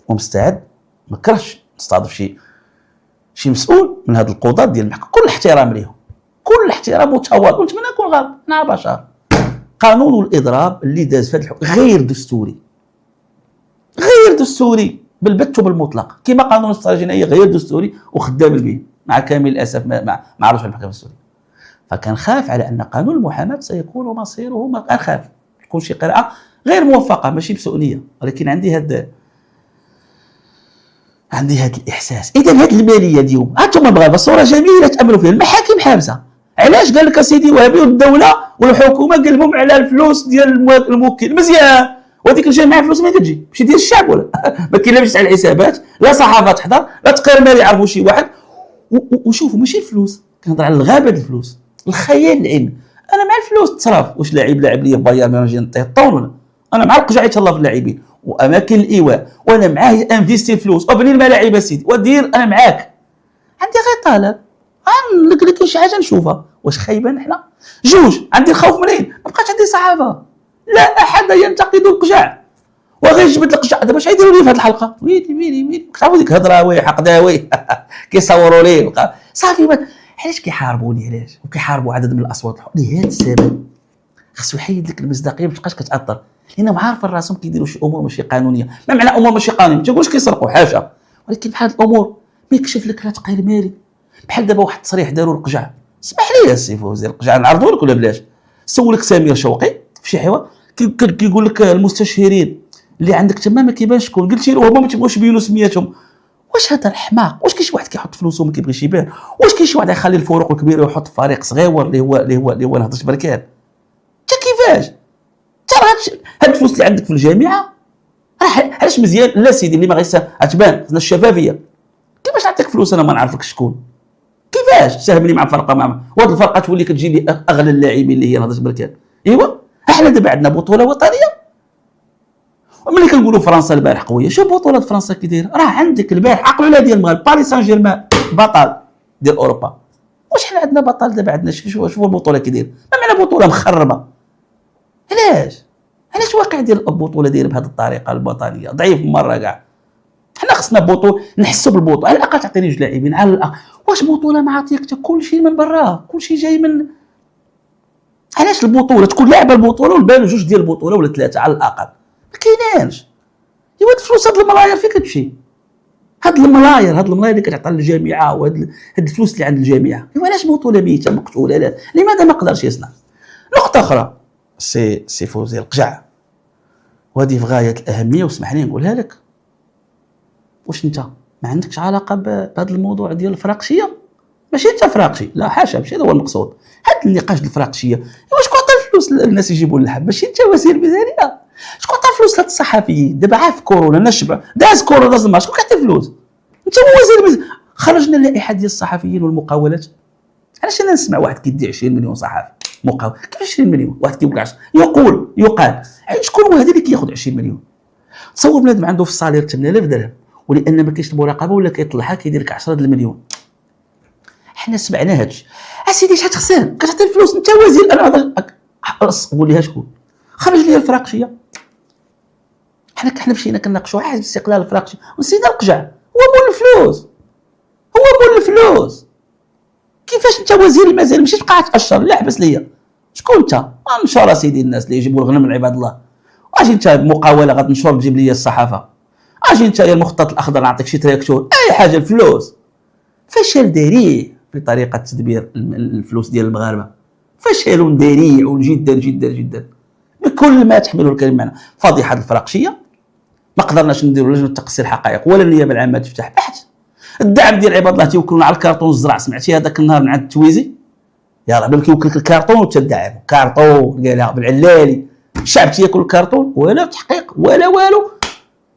ومستعد ما كرهش نستضيف شي مسؤول من هذا القضاة ديال المحكمه، كل احترام ليهم، كل احترام وتواضع، ونتمنى نكون غلط، انا بشر. قانون الاضراب اللي داز في هذا الحكم غير دستوري، غير دستوري بالبت وبالمطلق، كما قانون الصلاة الجنائية غير دستوري وخدام به مع كامل الاسف ما عرفش المحكمه الدستوريه. فكان خاف على ان قانون المحاماه سيكون مصيره، كان خاف تكون شي قراءه غير موفقه ماشي بسوء نيه، ولكن عندي هذا الاحساس. اذا هذه الماليه اليوم انتم المغاربه صوره جميله تاملوا فيها، المحاكم حابسه. علاش؟ قال لك سيدي وهابي والدوله والحكومه قلبهم على الفلوس ديال الموكل. مزيان، وهذيك اللي جاي معاه فلوس ما تجي ماشي ديال الشعب ولا ما كاينش على الحسابات، لا صحافه تحضر لا تقرير مالي يعرفوا شي واحد. وشوفوا ماشي الفلوس، كنهضر على الغابه ديال الفلوس، الخيال العلمي. انا مع الفلوس تصرف، واش لاعب لي في بايرن نجي نعطيه الطون ولا انا مع القجع يتهلا في اللاعبين واماكن الايواء، وانا معاه انفيستي فلوس وابني الملاعب اسيدي ودير، انا معاك. عندي غير طلب نقول لك شي حاجه نشوفها واش خايبه حنا. جوج، عندي الخوف منين؟ ما بقاش عندي صحافه، لا احد ينتقد القجع وغير جبت القجع. دابا اش غيديروا لي في هذه الحلقه؟ ويلي كتعرفوا ديك هضراوي حقداوي كيصوروا ليه صافي. علاش كيحاربوني؟ علاش؟ وكيحاربوا عدد من الاصوات لهذا السبب. خاصو يحيد لك المصداقيه ما تبقاش كتاثر، لانهم عارفين راسهم كيديروا شي امور ماشي قانونيه. ما معنى امور ماشي قانونيه؟ ما تقولش كيسرقوا حاجه، ولكن بحال الامور ما يكشف لك لا تقرير مالي. بحال دابا واحد التصريح داروا القجع، اسمح لي يا سي فوزي، القجع نعرضوا لك ولا بلاش؟ سولك سمير شوقي في شي حوار كيقول لك المستشهرين اللي عندك تما ما كيبانش شكون، قلتي له هما ما تيبغوش يبينوا سميتهم. واش هذا الحماق؟ واش كاين شي واحد كيحط فلوسه وما كيبغيش يبان؟ واش كاين شي واحد يخلي الفروق الكبيره ويحط فريق صغير اللي هو نهضرش بركان؟ انت كيفاش؟ ترى هاد الفلوس اللي عندك في الجامعه راه علاش مزيان لا سيدي اللي ما غتبان خصنا الشفافيه. كيفاش نعطيك فلوس انا ما نعرفك شكون؟ كيفاش تساهمني مع فرقه مع وهاد الفرقه تولي كتجي لي اغلى اللاعبين اللي هي نهضه بركان؟ ايوا احنا دابا عندنا بطوله وطنيه. وملي كنقولوا فرنسا البارح قويه، شوف بطولات فرنسا كي دايره. راه عندك البارح عقلوا على ديال المغرب باريس سان جيرمان بطل ديال اوروبا. واش حنا عندنا بطل دابا؟ عندنا شوفوا البطوله كي دايره، ما معنى بطوله مخربه. علاش واقع ديال البطوله دايره بهذه الطريقه الوطنيه ضعيف مره كاع. حنا خصنا بطوله نحسوا بالبطوله، على الاقل تعطيني جوج لاعبين على الاقل. واش بطوله ما عطيك حتى كلشي من برا، كلشي جاي من. علاش البطوله تكون لاعبه البطوله والبان جوج ديال البطوله ولا ثلاثه على الاقل؟ ما كايناش. ايوا هاد الفلوس هاد الملايير فين كتمشي؟ هاد الملايير اللي كتعطى للجامعه وهاد الفلوس اللي عند الجامعه، ايوا علاش بطوله ميته مقتوله؟ لماذا ما قدرش يصنع؟ نقطه اخرى سي فوزي القجع، وهذه في غايه الاهميه واسمح لي نقولها لك. واش انت ما عندكش علاقه بهذا الموضوع ديال الفراقشيه؟ ماشي انت فراقشي، لا حاشا، ماشي هذا هو المقصود. هذا النقاش الفراقشيه، ايوا شكون عطى الفلوس للناس يجيبوا اللحم؟ ماشي انت وزير الميزانيه. شكون عطى الفلوس للصحفيين؟ دابا عارف كورونا نشبع داز كورونا زعما شكون كيعطي الفلوس؟ انت هو وزير الميزانيه. خرجنا اللائحه ديال الصحفيين والمقاولات. علاش انا نسمع واحد كيدي 20 مليون صحفي مقاول؟ كيف 20 مليون؟ واحد كيبقى يقال شكون هو هذا اللي كياخذ 20 مليون؟ تصور بنادم عنده في الصالير 8000 درهم، ولان ما كاينش المراقبه ولا كيطلعها كيدير لك 10 المليون. حنا سمعنا هادشي. اسيدي شحال تخسر؟ كتعطي الفلوس انت وزير. انا قول لي شكون خرج لي الفراقشيه. حنا مشينا كناقشوا واحد باستقلال الفراقشيه ونسينا القجع. هو مول الفلوس. كيفاش انت وزير المزارع مشيت تبقى تاشر؟ لا حبس ليا. شكون انت؟ انشر سيدي الناس اللي يجيبوا الغنم من عباد الله. اجي انت بمقاوله غتنشر تجيب لي الصحافه. اجي انت يا المخطط الاخضر نعطيك شي تراكتور اي حاجه الفلوس. فشل ذريع في طريقه تدبير الفلوس ديال المغاربه، فشل ذريع جدا جدا جدا بكل ما تحمله الكلمه معنا. فضيحه الفراقشيه ما قدرناش نديروا لجنه تقصي الحقائق ولا النيابه العامه تفتح بحث. الدعم ديال عباد الله تيوكلونا على الكارطون الزرع. سمعتي هذاك النهار من عند التويزي؟ يلاه بلا كيوكلك الكارطون وتدعم كارطون قالها بالعلالي. الشعب تياكل الكارطون ولا تحقيق ولا والو.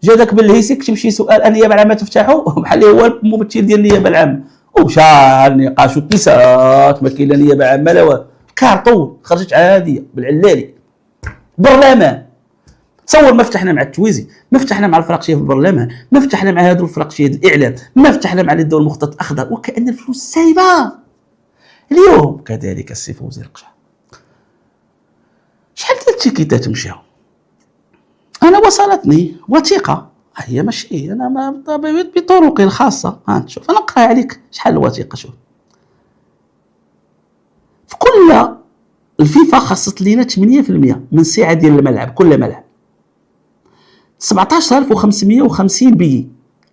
جا داك بالهيسي كتب شي سؤال النيابه العامه تفتحوا بحال هو الممثل ديال النيابه العامه ومشى النقاش والتسات. ما كاين لا نيابه عامه لا والو. كارطون خرجت عاديه بالعلالي. برلمان تصور ما فتحنا مع التويزي، ما فتحنا مع الفراقشيه في البرلمان، ما فتحنا مع هادو الفراقشيه الاعلام، ما فتحنا مع الدول المخطط الاخضر، وكأن الفلوس سايبه. اليوم كذلك السي فوزي القجع. شحال ديال التيكيتات مشاو؟ انا وصلتني وثيقه، هي ماشي انا ما بطرقي الخاصه. شوف انا نقرا عليك شحال الوثيقه. شوف في كل الفيفا خصت لينا 8% من السعه ديال الملعب، كل ملعب 17550 بي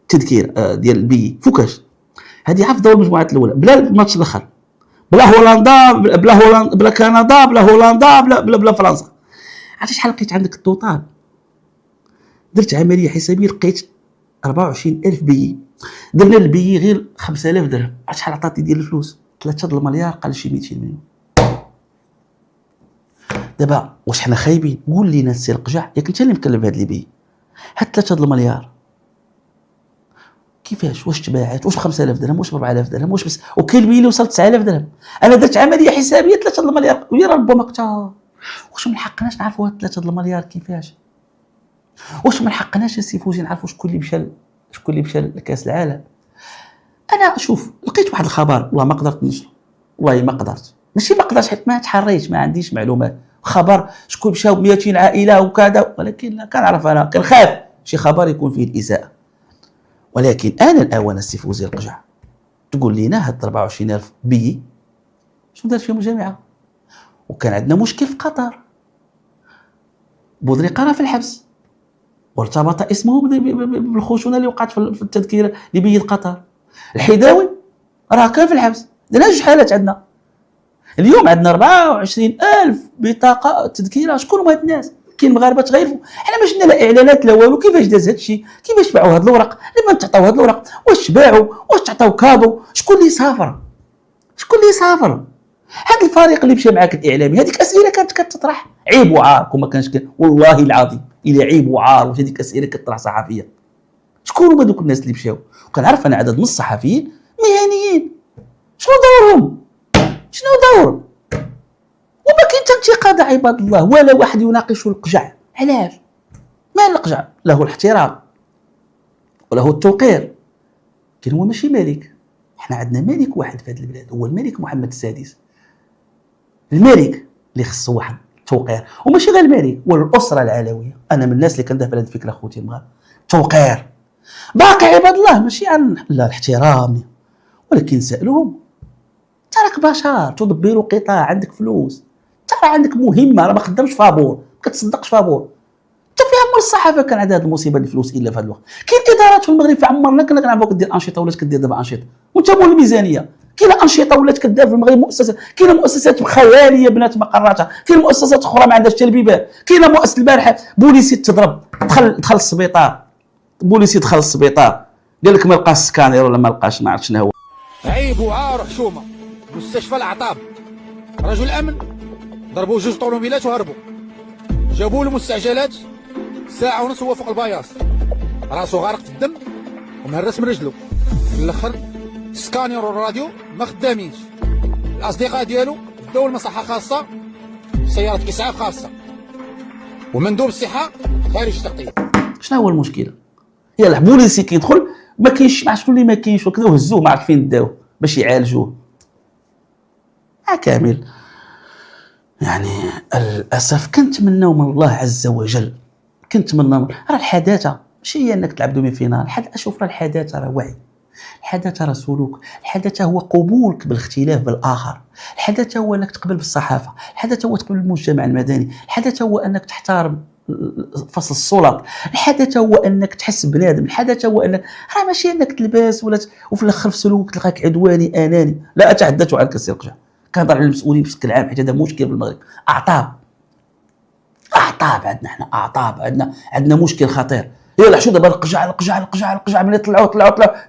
تذكير ديال البي فوكاش. هذه عارف دور المجموعات الاولى بلا الماتش الاخر، بلا هولندا بلا كندا بلا هولندا بلا فرنسا. عرفتي شحال لقيت عندك التوتال؟ درت عمليه حسابيه لقيت 24000 بي. درنا البي غير 5000 درهم. عرفتي شحال عطاتني ديال الفلوس؟ 3 المليار قال شي 200 مليون. دابا واش حنا خايبين؟ قول لينا السي القجع، ياك انت اللي مكلف بهاد البي. هاد 3 المليار كيفاش؟ واش تباعات؟ واش ب 5000 درهم؟ واش ب 4000 درهم؟ واش بس؟ وكاين البي اللي وصل 9000 درهم. انا درت عمليه حسابيه 3 المليار ويا ربما كثر. واش ما حقناش نعرفوا هاد 3 المليار كيفاش؟ واش ما حقناش السي فوزي نعرفوا شكون اللي مشى لكاس العالم؟ انا شوف لقيت واحد الخبر والله ما قدرت نشرو، والله ما قدرت، ماشي ما قدرتش حيت ما تحريت، ما عنديش معلومات. خبر شكون مشاو 200 عائله وكذا، ولكن لا كنعرف انا كنخاف شي خبر يكون فيه الاساءه. ولكن انا الاوان السي فوزي القجع تقول لينا هاد 24000 بي شنو دارت فيهم الجامعه؟ وكان عندنا مشكل في قطر، بودريقه راه في الحبس وارتبط اسمه بالخشونه اللي وقعت في التذكير لبيد قطر. الحيداوي راه كان في الحبس. درنا جوج حالات عندنا. اليوم عندنا 24000 بطاقه تذكيره. شكون هما هاد الناس؟ كاين مغاربه تغيروا. حنا ما شفنا لا اعلانات لا والو. كيفاش داز هادشي؟ كيفاش باعوا هاد الورق؟ لما تعطاو هاد الورق واش باعوا؟ واش تعطاو كادو؟ شكون اللي سافر؟ هذا الفريق اللي مشى معاك الاعلامي، هذيك اسئله كانت كتطرح عيب وعار وما كانش والله العظيم الا عيب وعار. واش هذيك اسئله كتطرح صحفيه؟ شكون هما دوك الناس اللي مشاو؟ كنعرف انا عدد من الصحفيين مهنيين، شنو دورهم؟ شنو دور؟ وما كاين حتى انتقاد عباد الله، ولا واحد يناقش القجع. علاش؟ ما القجع له الاحترام وله التوقير، كان هو ماشي ملك. احنا عندنا ملك واحد في هذه البلاد، هو الملك محمد السادس، الملك اللي خصو واحد التوقير. وماشي غير الملك، والاسره العلويه. انا من الناس اللي كندافع على هذه الفكره خوتي المغاربه، توقير. باقي عباد الله ماشي عن لا الاحترام، ولكن سالوهم تراك بشر، تدبر قطاع، عندك فلوس، ترى عندك مهمه، راه ما خدامش فابور، ما كتصدقش فابور. انت في عمر الصحافه كان عندها هذه المصيبه الفلوس الا في هذا الوقت. كاين ادارات في المغرب في عمرنا كنا كنعرفوا كدير انشطه ولات كدير دابا انشطه وانت مول الميزانيه. كاين انشطه ولات كدار في المغرب، مؤسسات، كاين مؤسسات خياليه بنات مقراتها، كاين مؤسسات اخرى ما عندهاش تلبيبات. كاين مؤسسه البارحه بوليسي تضرب، دخل السبيطار، بوليسي دخل السبيطار قال لك ما لقاش سكانير ولا ما لقاش ما عرفت شنو هو. عيب وعار حشومه. مستشفى العطاب، رجل امن ضربوا جوج طوموبيلات وهربوا، جابوا له مستعجلات ساعه ونص هو فوق الباياص، راسو غارق في الدم ومهرس من رجله. في الاخر السكانير والراديو ما خدامينش، الاصدقاء ديالو داو لمصحه خاصه، سياره اسعاف خاصه، ومندوب الصحه خارج التغطيه. شنو هو المشكله؟ يلا البوليسي كيدخل ما كاينش، مع شكون اللي ما كاينش وكذا، وهزوه ما عرف فين داوه باش يعالجوه. كامل يعني الاسف. كنتمناو من الله عز وجل، كنتمنى راه الحداثه ماشي هي انك تلعب دومي فينال. اشوف راه الحداثه راه وعي، الحداثه راه سلوك، الحداثه هو قبولك بالاختلاف بالاخر، الحداثه هو انك تقبل بالصحافه، الحداثه هو تقبل بالمجتمع المدني، الحداثه هو انك تحترم فصل السلط، الحداثه هو انك تحس بنادم، الحداثه هو انك راه ماشي انك تلبس ولا وفي الاخر في سلوك تلقاك عدواني اناني. لا اتحدث عن كسر القجع، كنهضر على المسؤولين بشكل عام حيت هذا مشكل في المغرب. اعطاب عندنا، احنا اعطاب عندنا مشكل خطير. يلا شو دابا القجع ملي طلعوا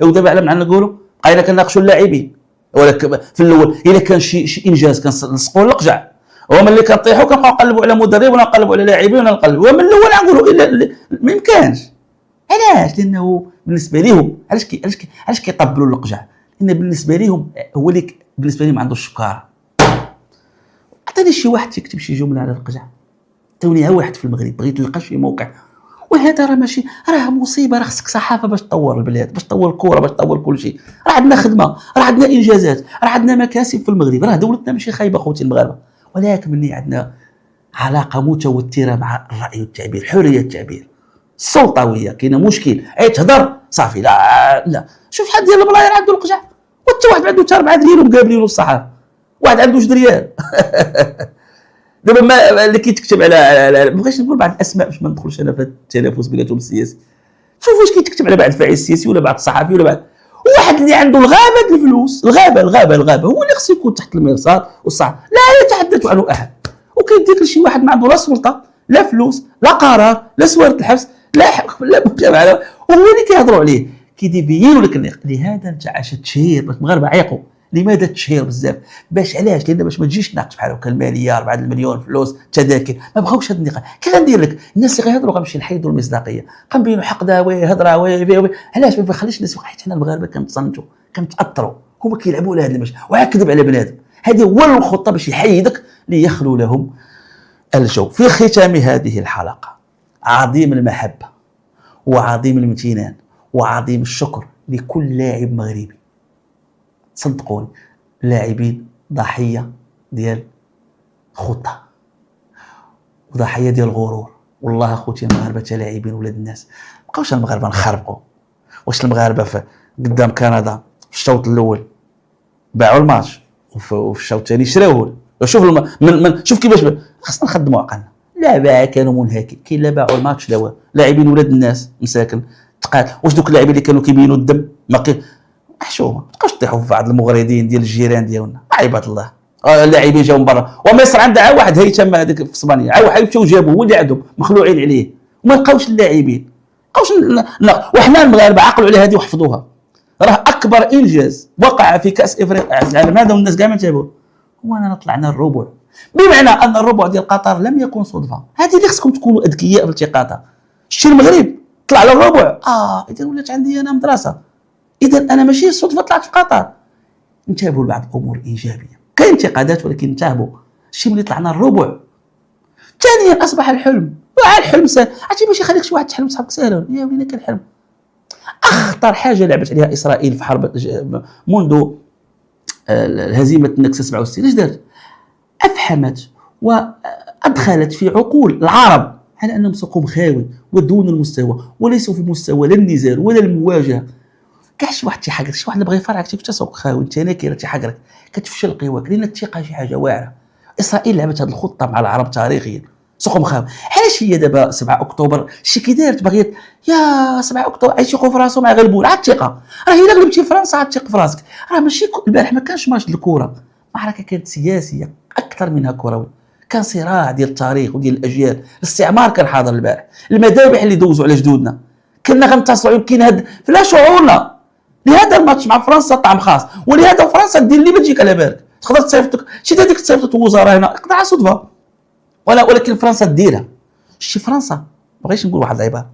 ودابا على معنا نقولوا بقينا كنناقشوا اللاعبين، ولا في الاول الا كان شي انجاز كنلصقوا القجع، وملي كنطيحوا كنبقاو نقلبوا على مدرب ولا نقلبوا على لاعبين ولا نقلبوا، ومن الاول نقولوا الا ما يمكنش. علاش؟ لانه بالنسبه لهم علاش كيطبلوا القجع؟ لان بالنسبه لهم هو اللي بالنسبه لهم عنده الشكاره. عطيني شي واحد يكتب شي جمله على القجع، عطوني ها واحد في المغرب بغيتو يلقى شي موقع. وهذا راه ماشي، راه مصيبه، راه خصك صحافه باش تطور البلاد، باش تطور الكره، باش تطور كل شيء. راه عندنا خدمه، راه عندنا انجازات، راه عندنا مكاسب في المغرب، راه دولتنا ماشي خايبه خوتي المغاربه، ولكن ملي عندنا علاقه متوتره مع الراي والتعبير، حريه التعبير، السلطويه، كاينه مشكل، تهضر صافي. لا شوف شحال ديال البلاير عنده القجع، وحتى واحد عنده حتى 4 ديالهم مقابلينه الصحافه، واحد عنده 2 ريال. دابا ما اللي كيتكتب على ما بغيتش نقول بعض الاسماء باش ما ندخلش انا في التنافس بيناتهم السياسي. شوف واش كيتكتب على بعض الفاعل السياسي ولا بعض الصحفي ولا بعض واحد اللي عنده الغابه الفلوس، الغابه هو اللي خصو يكون تحت المرصاد والصح، لا يتحدث عنه احد. وكيديك لشي واحد ما عنده لا سلطه لا فلوس لا قرار لا سواره الحبس لا حكم لا مجتمع، وهو اللي كيهضروا عليه كيبينوا لك. لهذا انت عاش التشهير باش المغاربه عيقوا. لماذا التشهير بزاف؟ باش علاش؟ لان باش ما تجيش تناقش بحال هكا الماليه 4 المليون فلوس تذاكر، ما بغاوش هاد النقاش. كي غندير لك الناس اللي غيهضروا غنمشي نحيدوا المصداقيه، غنبينوا حقدا هضره علاش ما بخليش الناس. حيت حنا المغاربه كنتصنتوا كنتاثروا، هما كيلعبوا على هذا المشهد ويكذب على بنادم. هذه هو الخطه باش يحيدك ليخلو لهم الجو. في ختام هذه الحلقه عظيم المحبه وعظيم الامتنان وعظيم الشكر لكل لاعب مغربي. صدقوني لاعبين ضحيه ديال خطه وضحيه ديال الغرور. والله اخوتي المغاربه لاعبين ولاد الناس، مابقاوش المغاربه نخربقوا. واش المغاربه قدام كندا في الشوط الاول باعوا الماتش وفي الشوط الثاني شراوه؟ شوف شوف كيفاش خصنا نخدموا عقلنا. لا باع كانوا منهكين، كاين لا باعوا الماتش لا لاعبين ولاد الناس مساكن تقاتل. واش دوك اللاعبين اللي كانوا كيبينوا الدم ما حشومه؟ ما تبقاوش تطيحوا في بعض المغردين ديال الجيران ديالنا عيبات الله. اللاعبين جاوا من برا، ومصر عندها عا واحد هيثم هذاك في اسبانيا، عا واحد مشاو جابوه هو اللي عندهم مخلوعين عليه وما لقاوش اللاعبين. وحنا المغاربه عقلوا على هذه وحفظوها. راه اكبر انجاز وقع في كاس افريقيا العالم هذا والناس كاع ما تابعوه، هو أننا طلعنا الربع، بمعنى أن الربع ديال قطر لم يكن صدفة. هذه اللي خصكم تكونوا أذكياء في التقاطها. شتي المغرب طلع على الربع، إذا ولات عندي أنا مدرسة، إذا أنا ماشي صدفة طلعت في قطر. انتبهوا لبعض الأمور الإيجابية، كاين انتقادات ولكن انتبهوا. شتي ملي طلعنا الربع. ثانيا أصبح الحلم، الحلم سهل، عرفتي باش يخليك شي واحد تحلم صحابك ساهل، يا ولينا كان حلم. أخطر حاجة لعبت عليها إسرائيل في حرب منذ هزيمة النكسة 67 اش دارت؟ أفحمت وأدخلت في عقول العرب على أنهم سوقهم خاوي ودون المستوى، وليسوا في مستوى لا النزال ولا المواجهة. كاع شي واحد تيحقرك، شي واحد بغى يفرعك تيقول سوق خاوي، انت ناكر تيحقرك، كتفشل قواك، لأن الثقة شي حاجة واعرة. إسرائيل لعبت هذه الخطة مع العرب تاريخيا، سوقهم خاوي. علاش هي دابا 7 أكتوبر شي كي دارت باغية يا 7 أكتوبر عيشوا في راسهم غيغلبوا على الثقة، راه إلا غلبتي فرنسا عتثق في راسك. راه ماشي البارح ما كانش ماتش الكرة، معركة كانت سياسية أكثر منها كروي، كان صراع ديال التاريخ وديال الأجيال. الاستعمار كان حاضر البارح، المذابح اللي دوزوا على جدودنا كنا غنتصلوا، يمكن هاد فلا شعورنا. لهذا الماتش مع فرنسا طعم خاص، ولهذا فرنسا دير اللي ما تجيك على بالك. تقدر تصيفطك شي هذيك تصيفط الوزراء هنا اقطع صدفة، ولكن فرنسا ديرها. شتي فرنسا ما بغيتش نقول واحد العبارة،